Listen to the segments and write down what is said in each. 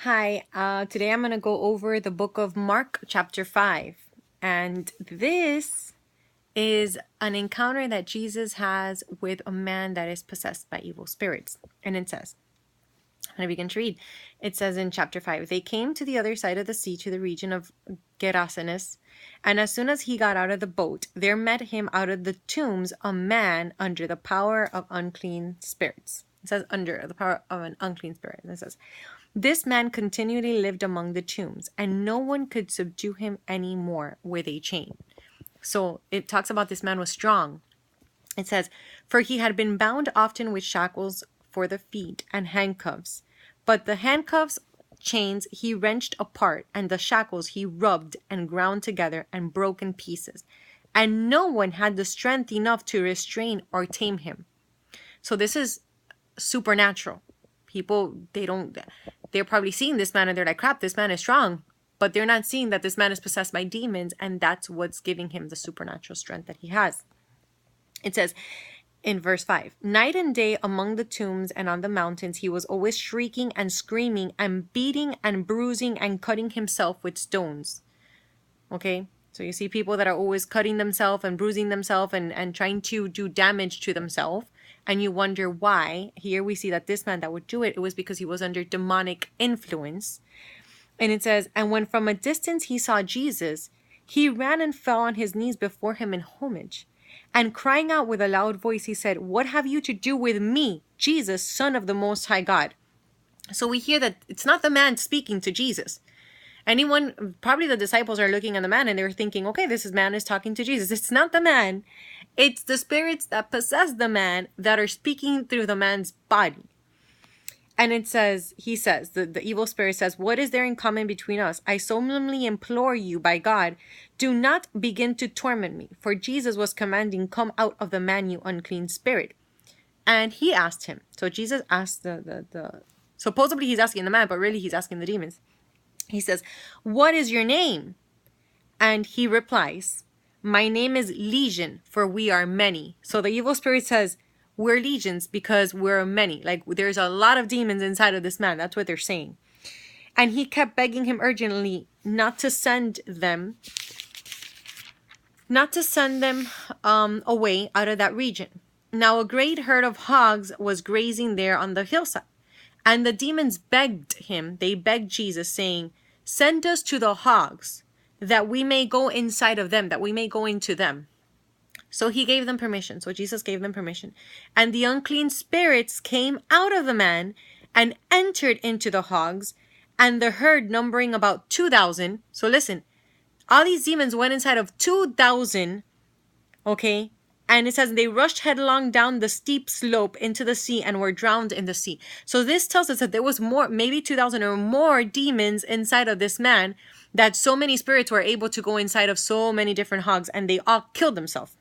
Hi, today I'm going to go over the book of Mark, chapter 5. And this is an encounter that Jesus has with a man that is possessed by evil spirits. And it says, I'm going to begin to read. It says in chapter 5, they came to the other side of the sea to the region of Gerasenes. And as soon as he got out of the boat, there met him out of the tombs a man under the power of unclean spirits. It says under the power of an unclean spirit. And it says, this man continually lived among the tombs, and no one could subdue him any more with a chain. So it talks about this man was strong. It says, for he had been bound often with shackles for the feet and handcuffs. But the handcuffs, chains, he wrenched apart, and the shackles he rubbed and ground together and broke in pieces. And no one had the strength enough to restrain or tame him. So this is supernatural. People, they're probably seeing this man and they're like, crap, this man is strong. But they're not seeing that this man is possessed by demons, and that's what's giving him the supernatural strength that he has. It says in verse 5, night and day among the tombs and on the mountains, he was always shrieking and screaming and beating and bruising and cutting himself with stones. Okay? So you see people that are always cutting themselves and bruising themselves and trying to do damage to themselves. And you wonder why. Here we see that this man that would do it, it was because he was under demonic influence. And it says, and when from a distance he saw Jesus, he ran and fell on his knees before him in homage. And crying out with a loud voice, he said, what have you to do with me, Jesus, Son of the Most High God? So we hear that it's not the man speaking to Jesus. Probably the disciples are looking at the man and they're thinking, okay, this man is talking to Jesus. It's not the man. It's the spirits that possess the man that are speaking through the man's body. And it says, the evil spirit says, what is there in common between us? I solemnly implore you by God, do not begin to torment me. For Jesus was commanding, come out of the man, you unclean spirit. And he asked him. So Jesus asked supposedly he's asking the man, but really he's asking the demons. He says, what is your name? And he replies, my name is Legion, for we are many. So the evil spirit says, we're legions because we're many. Like there's a lot of demons inside of this man. That's what they're saying. And he kept begging him urgently not to send them away out of that region. Now a great herd of hogs was grazing there on the hillside. And the demons begged Jesus, saying, send us to the hogs, that we may go inside of them, that we may go into them. So he gave them permission. So Jesus gave them permission. And the unclean spirits came out of the man and entered into the hogs, and the herd numbering about 2,000. So listen, all these demons went inside of 2,000, okay? And it says they rushed headlong down the steep slope into the sea and were drowned in the sea. So this tells us that there was more, maybe 2,000 or more demons inside of this man, that so many spirits were able to go inside of so many different hogs, and they all killed themselves.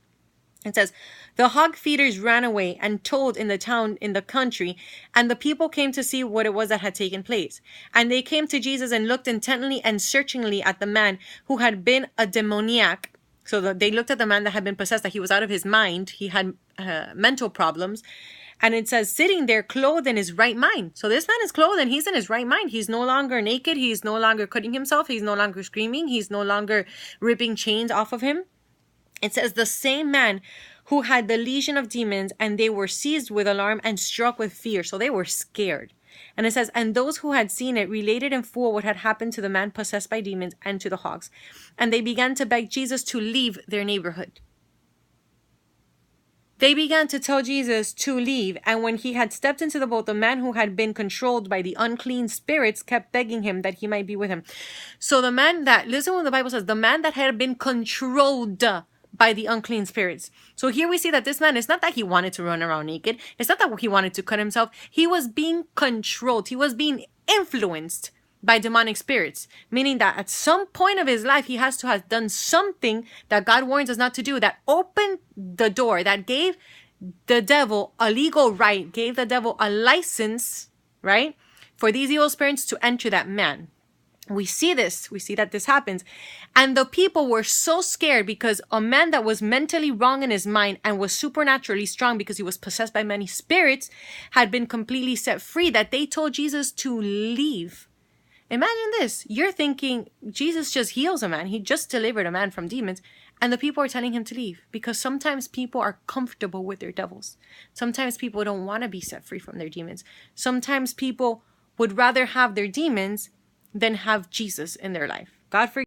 It says, the hog feeders ran away and told in the town, in the country, and the people came to see what it was that had taken place. And they came to Jesus and looked intently and searchingly at the man who had been a demoniac. So they looked at the man that had been possessed, that he was out of his mind. He had mental problems. And it says, sitting there clothed in his right mind. So this man is clothed and he's in his right mind. He's no longer naked. He's no longer cutting himself. He's no longer screaming. He's no longer ripping chains off of him. It says, the same man who had the legion of demons, and they were seized with alarm and struck with fear. So they were scared. And it says, and those who had seen it related in full what had happened to the man possessed by demons and to the hogs. And they began to beg Jesus to leave their neighborhood. They began to tell Jesus to leave. And when he had stepped into the boat, the man who had been controlled by the unclean spirits kept begging him that he might be with him. So the man that, listen what the Bible says, the man that had been controlled by the unclean spirits. So here we see that this man, it's not that he wanted to run around naked. It's not that he wanted to cut himself. He was being controlled. He was being influenced by demonic spirits, meaning that at some point of his life, he has to have done something that God warns us not to do, that opened the door, that gave the devil a legal right, gave the devil a license, right, for these evil spirits to enter that man. We see that this happens. And the people were so scared because a man that was mentally wrong in his mind and was supernaturally strong because he was possessed by many spirits had been completely set free, that they told Jesus to leave. Imagine this. You're thinking Jesus just heals a man. He just delivered a man from demons. And the people are telling him to leave, because sometimes people are comfortable with their devils. Sometimes people don't want to be set free from their demons. Sometimes people would rather have their demons than have Jesus in their life. God forgive.